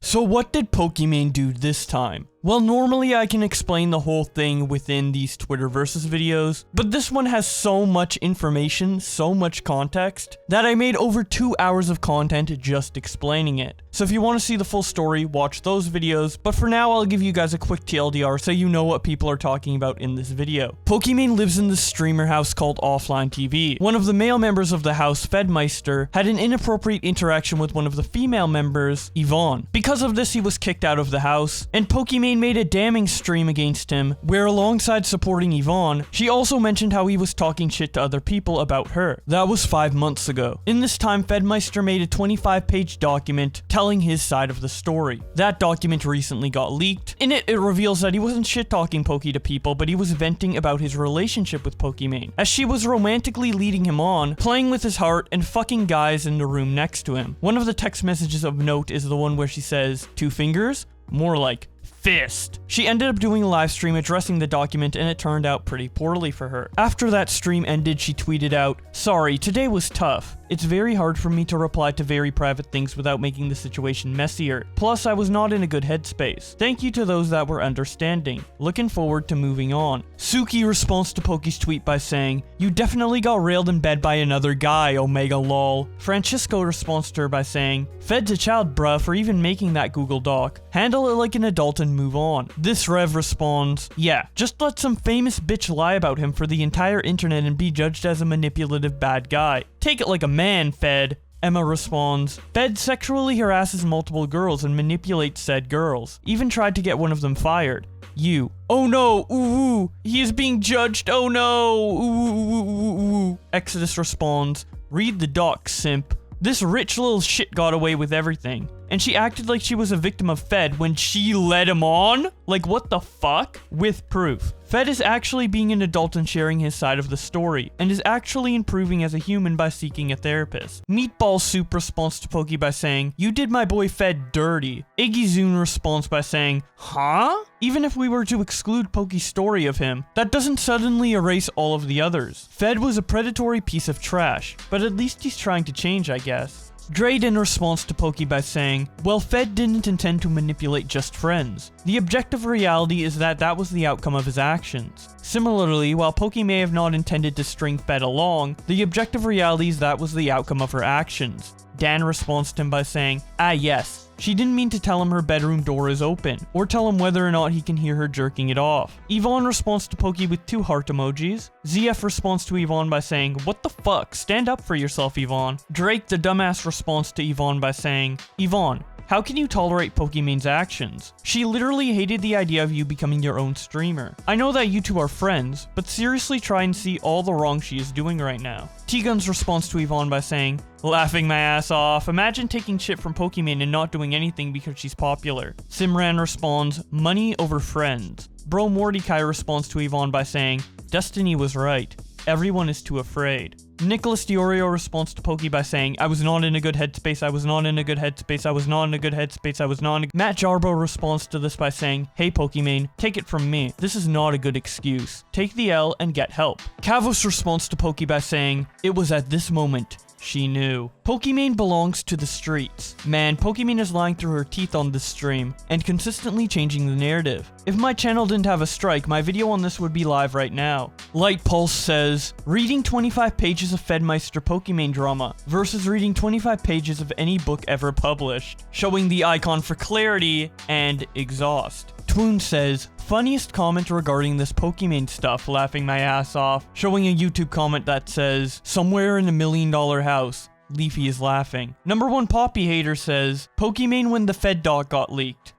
So what did Pokimane do this time? Well, normally I can explain the whole thing within these Twitter versus videos, but this one has so much information, so much context, that I made over 2 hours of content just explaining it. So if you want to see the full story, watch those videos, but for now I'll give you guys a quick TLDR so you know what people are talking about in this video. Pokimane lives in this streamer house called Offline TV. One of the male members of the house, Fedmyster, had an inappropriate interaction with one of the female members, Yvonne. Because of this, he was kicked out of the house, and Pokimane made a damning stream against him, where alongside supporting Yvonne, she also mentioned how he was talking shit to other people about her. That was 5 months ago. In this time, Fedmyster made a 25-page document telling his side of the story. That document recently got leaked. In it, it reveals that he wasn't shit-talking Poki to people, but he was venting about his relationship with Pokimane, as she was romantically leading him on, playing with his heart, and fucking guys in the room next to him. One of the text messages of note is the one where she says, 2 fingers? More like fist. She ended up doing a live stream addressing the document, and it turned out pretty poorly for her. After that stream ended, she tweeted out, "Sorry, today was tough. It's very hard for me to reply to very private things without making the situation messier. Plus, I was not in a good headspace. Thank you to those that were understanding. Looking forward to moving on." Suki responds to Poki's tweet by saying, "You definitely got railed in bed by another guy, Omega lol." Francisco responds to her by saying, "Fed's a child bruh for even making that Google Doc. Handle it like an adult and move on." This Rev responds, "Yeah, just let some famous bitch lie about him for the entire internet and be judged as a manipulative bad guy. Take it like a man, Fed." Emma responds, "Fed sexually harasses multiple girls and manipulates said girls. Even tried to get one of them fired. You. Oh no, ooh, he is being judged, oh no, ooh. Exodus responds, "Read the doc, simp. This rich little shit got away with everything. And she acted like she was a victim of Fed when she led him on? Like, what the fuck?" With proof. Fed is actually being an adult and sharing his side of the story, and is actually improving as a human by seeking a therapist. Meatball Soup responds to Poki by saying, "You did my boy Fed dirty." Iggy Zoon responds by saying, "Huh?" Even if we were to exclude Poki's story of him, that doesn't suddenly erase all of the others. Fed was a predatory piece of trash, but at least he's trying to change, I guess. Drayden responds to Poki by saying, "Well, Fed didn't intend to manipulate just friends. The objective reality is that that was the outcome of his actions. Similarly, while Poki may have not intended to string Fed along, the objective reality is that was the outcome of her actions." Dan responds to him by saying, "Ah yes, she didn't mean to tell him her bedroom door is open, or tell him whether or not he can hear her jerking it off." Yvonne responds to Poki with 2 heart emojis. ZF responds to Yvonne by saying, "What the fuck? Stand up for yourself, Yvonne." Drake the dumbass responds to Yvonne by saying, "Yvonne, how can you tolerate Pokimane's actions? She literally hated the idea of you becoming your own streamer. I know that you two are friends, but seriously try and see all the wrong she is doing right now." T-Gun's response to Yvonne by saying, "Laughing my ass off. Imagine taking shit from Pokimane and not doing anything because she's popular." Simran responds, "Money over friends." Bro Mordecai responds to Yvonne by saying, "Destiny was right. Everyone is too afraid." Nicholas Diorio responds to Poki by saying, "I was not in a good headspace, I was not in a good headspace, I was not in a good headspace, I was not in a..." Matt Jarbo responds to this by saying, "Hey Pokimane, take it from me. This is not a good excuse. Take the L and get help." Kavos responds to Poki by saying, "It was at this moment she knew." Pokimane belongs to the streets. Man, Pokimane is lying through her teeth on this stream, and consistently changing the narrative. If my channel didn't have a strike, my video on this would be live right now. Light Pulse says, "Reading 25 pages of Fedmyster Pokimane drama versus reading 25 pages of any book ever published," showing the icon for clarity and exhaust. Twoon says, "Funniest comment regarding this Pokimane stuff, laughing my ass off," showing a YouTube comment that says, "Somewhere in $1 million house, Leafy is laughing." Number 1 Poppy hater says, "Pokimane when the Fed doc got leaked."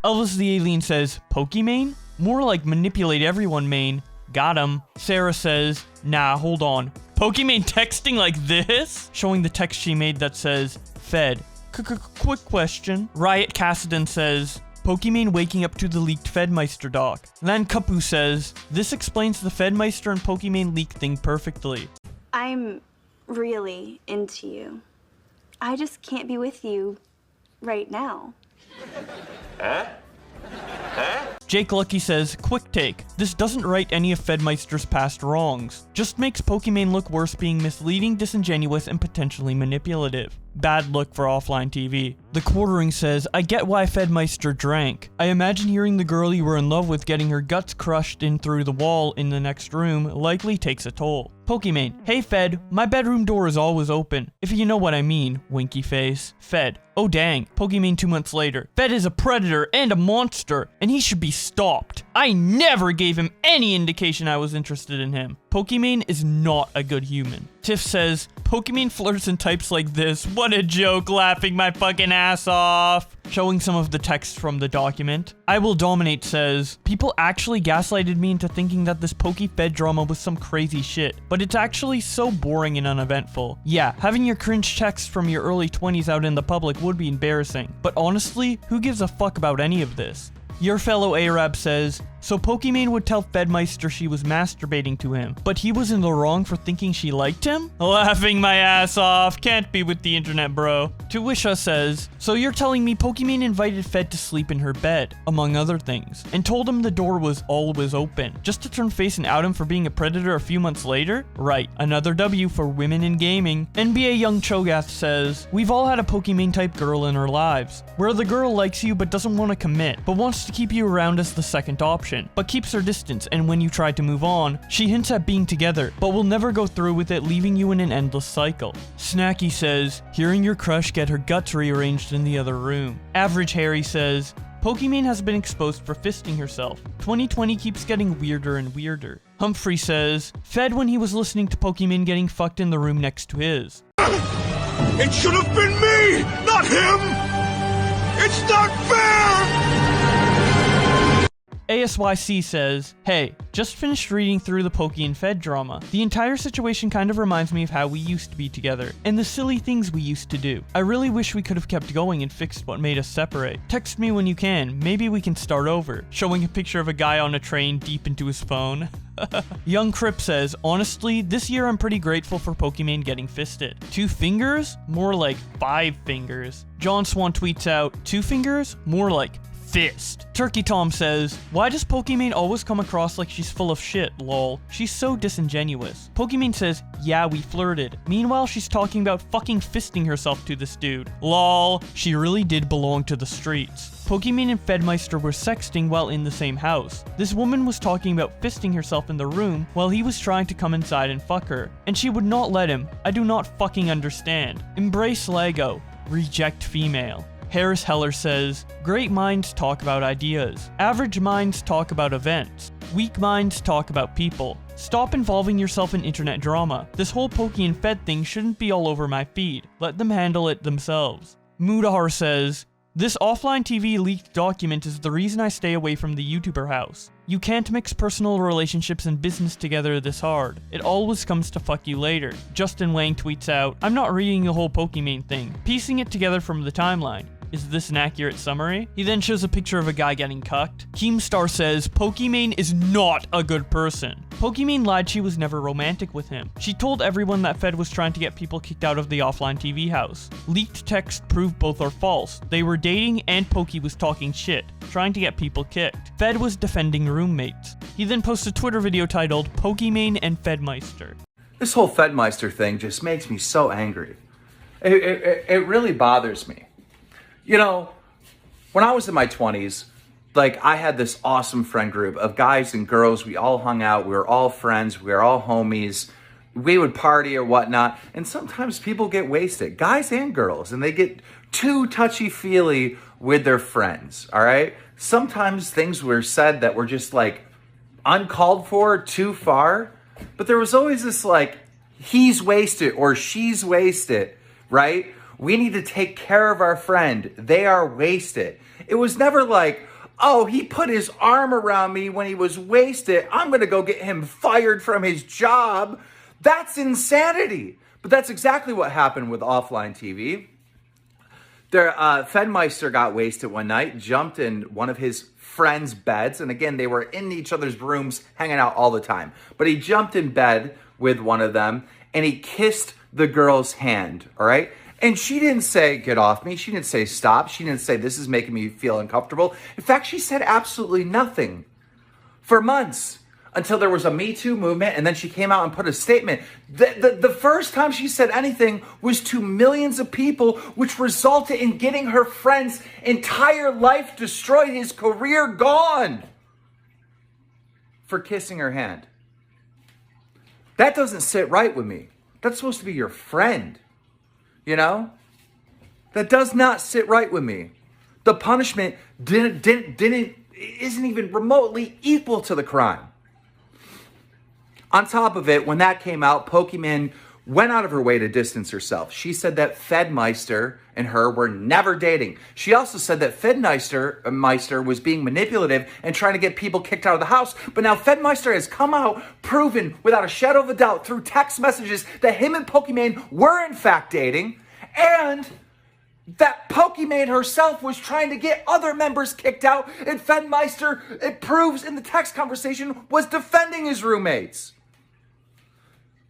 Elvis the Alien says, "Pokimane? More like manipulate everyone main. Got him." Sarah says, "Nah, hold on. Pokimane texting like this?" Showing the text she made that says, "Fed. Quick question." Riot Cassidon says, "Pokimane waking up to the leaked Fedmyster doc." Then Kapu says, "This explains the Fedmyster and Pokimane leak thing perfectly." I'm really into you. I just can't be with you right now. Huh? Jake Lucky says, "Quick take. This doesn't right any of Fedmyster's past wrongs. Just makes Pokimane look worse being misleading, disingenuous, and potentially manipulative." Bad look for offline TV. The Quartering says, I get why Fedmyster drank. I imagine hearing the girl you were in love with getting her guts crushed in through the wall in the next room likely takes a toll. Pokimane, hey Fed, my bedroom door is always open. If you know what I mean, winky face. Fed, oh dang. Pokimane 2 months later, Fed is a predator and a monster, and he should be stopped. I never gave him any indication I was interested in him. Pokimane is not a good human. Tiff says, Pokimane flirts and types like this. What a joke, laughing my fucking ass off. Showing some of the text from the document. I Will Dominate says, people actually gaslighted me into thinking that this Fed drama was some crazy shit, but it's actually so boring and uneventful. Yeah, having your cringe texts from your early 20s out in the public would be embarrassing, but honestly, who gives a fuck about any of this? Your fellow Arab says, so Pokimane would tell Fedmyster she was masturbating to him, but he was in the wrong for thinking she liked him? Laughing my ass off, can't be with the internet, bro. Tuwisha says, so you're telling me Pokimane invited Fed to sleep in her bed, among other things, and told him the door was always open, just to turn face and out him for being a predator a few months later? Right, another W for women in gaming. NBA Young Cho'Gath says, we've all had a Pokimane type girl in our lives, where the girl likes you but doesn't want to commit, but wants to keep you around as the second option, but keeps her distance, and when you try to move on, she hints at being together, but will never go through with it, leaving you in an endless cycle. Snacky says, hearing your crush get her guts rearranged in the other room. Average Harry says, Pokimane has been exposed for fisting herself. 2020 keeps getting weirder and weirder. Humphrey says, Fed when he was listening to Pokimane getting fucked in the room next to his. It should have been me, not him! It's not fair! ASYC says, hey, just finished reading through the Poki and Fed drama. The entire situation kind of reminds me of how we used to be together, and the silly things we used to do. I really wish we could have kept going and fixed what made us separate. Text me when you can, maybe we can start over. Showing a picture of a guy on a train deep into his phone. Young Crip says, honestly, this year I'm pretty grateful for Pokimane getting fisted. 2 fingers? More like 5 fingers. John Swan tweets out, 2 fingers? More like fist. Turkey Tom says, why does Pokimane always come across like she's full of shit, lol? She's so disingenuous. Pokimane says, yeah, we flirted. Meanwhile, she's talking about fucking fisting herself to this dude. Lol, she really did belong to the streets. Pokimane and Fedmyster were sexting while in the same house. This woman was talking about fisting herself in the room while he was trying to come inside and fuck her, and she would not let him. I do not fucking understand. Embrace Lego. Reject female. Harris Heller says, great minds talk about ideas. Average minds talk about events. Weak minds talk about people. Stop involving yourself in internet drama. This whole Poki and Fed thing shouldn't be all over my feed. Let them handle it themselves. Mudahar says, this offline TV leaked document is the reason I stay away from the YouTuber house. You can't mix personal relationships and business together this hard. It always comes to fuck you later. Justin Wang tweets out, I'm not reading the whole Pokimane thing, piecing it together from the timeline. Is this an accurate summary? He then shows a picture of a guy getting cucked. Keemstar says, Pokimane is not a good person. Pokimane lied she was never romantic with him. She told everyone that Fed was trying to get people kicked out of the offline TV house. Leaked text proved both are false. They were dating and Poki was talking shit, trying to get people kicked. Fed was defending roommates. He then posts a Twitter video titled, Pokimane and Fedmyster. This whole Fedmyster thing just makes me so angry. It really bothers me. You know, when I was in my 20s, like, I had this awesome friend group of guys and girls. We all hung out. We were all friends. We were all homies. We would party or whatnot. And sometimes people get wasted, guys and girls, and they get too touchy-feely with their friends, all right? Sometimes things were said that were just, like, uncalled for, too far. But there was always this, like, he's wasted or she's wasted, right? We need to take care of our friend. They are wasted. It was never like, oh, he put his arm around me when he was wasted. I'm going to go get him fired from his job. That's insanity. But that's exactly what happened with offline TV. Fedmyster got wasted one night, jumped in one of his friends' beds. And again, they were in each other's rooms, hanging out all the time. But he jumped in bed with one of them and he kissed the girl's hand, all right? And she didn't say, get off me. She didn't say, stop. She didn't say, this is making me feel uncomfortable. In fact, she said absolutely nothing for months until there was a Me Too movement, and then she came out and put a statement. The first time she said anything was to millions of people, which resulted in getting her friend's entire life destroyed, his career gone, for kissing her hand. That doesn't sit right with me. That's supposed to be your friend, you know? That does not sit right with me. The punishment isn't even remotely equal to the crime. On top of it, when that came out, Pokimane went out of her way to distance herself. She said that Fedmyster and her were never dating. She also said that Fedmyster was being manipulative and trying to get people kicked out of the house. But now Fedmyster has come out, proven without a shadow of a doubt through text messages that him and Pokimane were in fact dating, and that Pokimane herself was trying to get other members kicked out, and Fedmyster, it proves in the text conversation, was defending his roommates.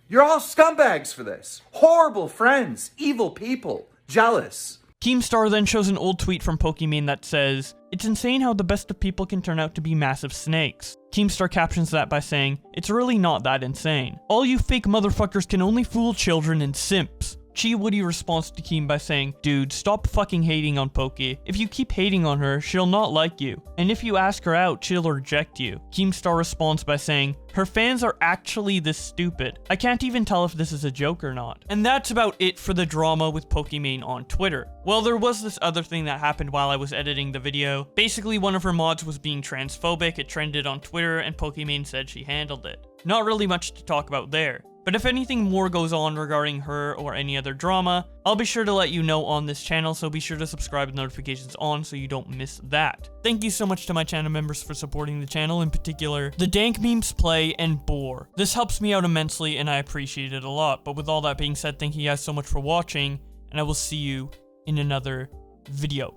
You're all scumbags for this. Horrible friends, evil people, jealous. Keemstar then shows an old tweet from Pokimane that says, "It's insane how the best of people can turn out to be massive snakes." Keemstar captions that by saying, "It's really not that insane. All you fake motherfuckers can only fool children and simps." Chi Woody responds to Keem by saying, "Dude, stop fucking hating on Poki. If you keep hating on her, she'll not like you. And if you ask her out, she'll reject you." Keemstar responds by saying, "Her fans are actually this stupid. I can't even tell if this is a joke or not." And that's about it for the drama with Pokimane on Twitter. Well, there was this other thing that happened while I was editing the video. Basically, one of her mods was being transphobic, it trended on Twitter, and Pokimane said she handled it. Not really much to talk about there. But if anything more goes on regarding her or any other drama, I'll be sure to let you know on this channel, so be sure to subscribe with notifications on so you don't miss that. Thank you so much to my channel members for supporting the channel, in particular, the Dank Memes Play and Boar. This helps me out immensely and I appreciate it a lot. But with all that being said, thank you guys so much for watching, and I will see you in another video.